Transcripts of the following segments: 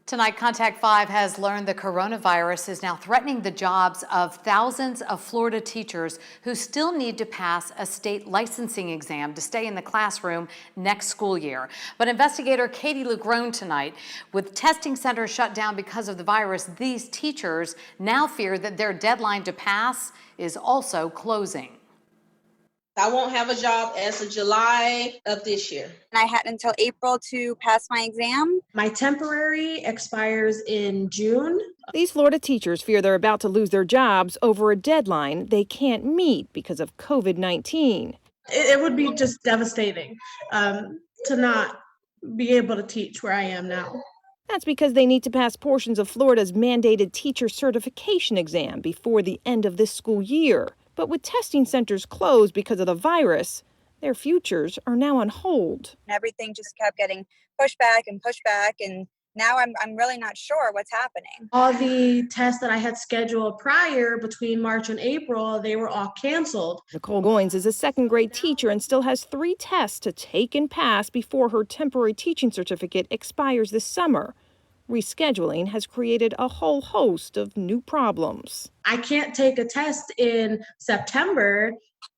Tonight, Contact 5 has learned the coronavirus is now threatening the jobs of thousands of Florida teachers who still need to pass a state licensing exam to stay in the classroom next school year. But investigator Katie LAGRONE tonight, with testing centers shut down because of the virus, these teachers now fear that their deadline to pass is also closing. I won't have a job as of July of this year. I had until April to pass my exam. My temporary expires in June. These Florida teachers fear they're about to lose their jobs over a deadline they can't meet because of COVID-19. It would be just devastating to not be able to teach where I am now. That's because they need to pass portions of Florida's mandated teacher certification exam before the end of this school year. But with testing centers closed because of the virus, their futures are now on hold. Everything just kept getting pushed back, and now I'm really not sure what's happening. All the tests that I had scheduled prior between March and April, they were all canceled. Nicole Goins is a second-grade teacher and still has 3 tests to take and pass before her temporary teaching certificate expires this summer. Rescheduling has created a whole host of new problems. I can't take a test in September,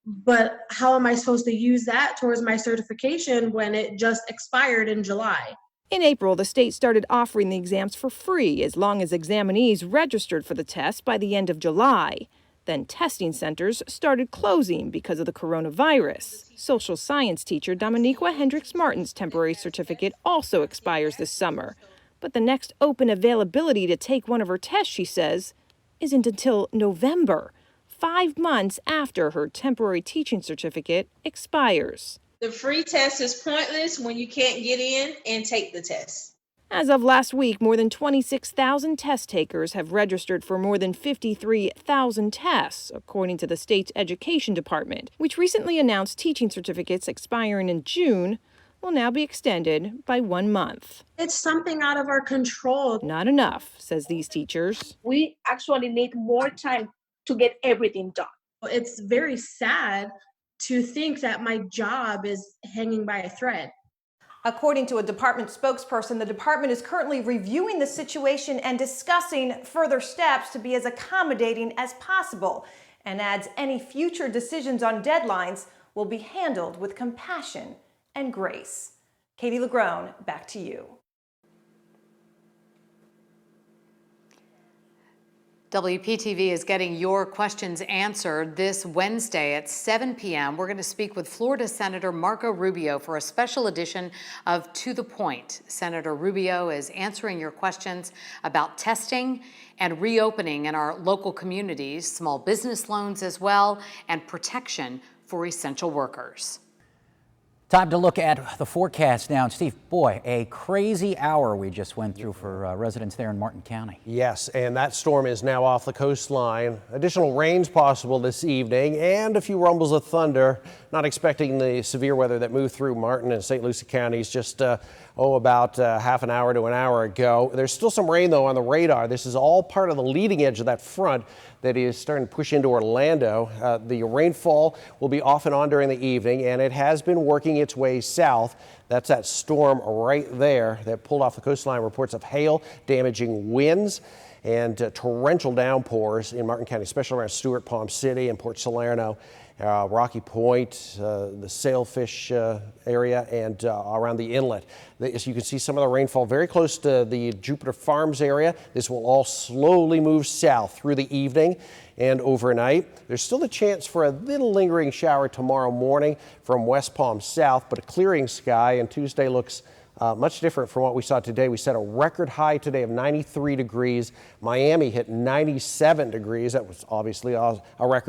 but how am I supposed to use that towards my certification when it just expired in July? In April, the state started offering the exams for free as long as examinees registered for the test by the end of July. Then testing centers started closing because of the coronavirus. Social science teacher Dominiqua Hendricks-Martin's temporary certificate also expires this summer. But the next open availability to take one of her tests, she says, isn't until November, 5 months after her temporary teaching certificate expires. The free test is pointless when you can't get in and take the test. As of last week, more than 26,000 test takers have registered for more than 53,000 tests, according to the state's education department, which recently announced teaching certificates expiring in June will now be extended by 1 month. It's something out of our control. Not enough, says these teachers. We actually need more time to get everything done. It's very sad to think that my job is hanging by a thread. According to a department spokesperson, the department is currently reviewing the situation and discussing further steps to be as accommodating as possible, and adds any future decisions on deadlines will be handled with compassion and grace. Katie LAGRONE, back to you. WPTV is getting your questions answered this Wednesday at 7 p.m. We're going to speak with Florida Senator Marco Rubio for a special edition of To the Point. Senator Rubio is answering your questions about testing and reopening in our local communities, small business loans as well, and protection for essential workers. Time to look at the forecast now. And Steve, boy, a crazy hour we just went through for residents there in Martin County. Yes, and that storm is now off the coastline. Additional rains possible this evening and a few rumbles of thunder. Not expecting the severe weather that moved through Martin and St. Lucie counties just about half an hour to an hour ago. There's still some rain, though, on the radar. This is all part of the leading edge of that front that is starting to push into Orlando. The rainfall will be off and on during the evening, and it has been working its way south. That's that storm right there that pulled off the coastline. Reports of hail, damaging winds, and torrential downpours in Martin County, especially around Stewart, Palm City, and Port Salerno. Rocky Point, the Sailfish area, and around the inlet. As you can see, some of the rainfall very close to the Jupiter Farms area. This will all slowly move south through the evening and overnight. There's still a chance for a little lingering shower tomorrow morning from West Palm south, but a clearing sky, and Tuesday looks much different from what we saw today. We set a record high today of 93 degrees. Miami hit 97 degrees. That was obviously a record.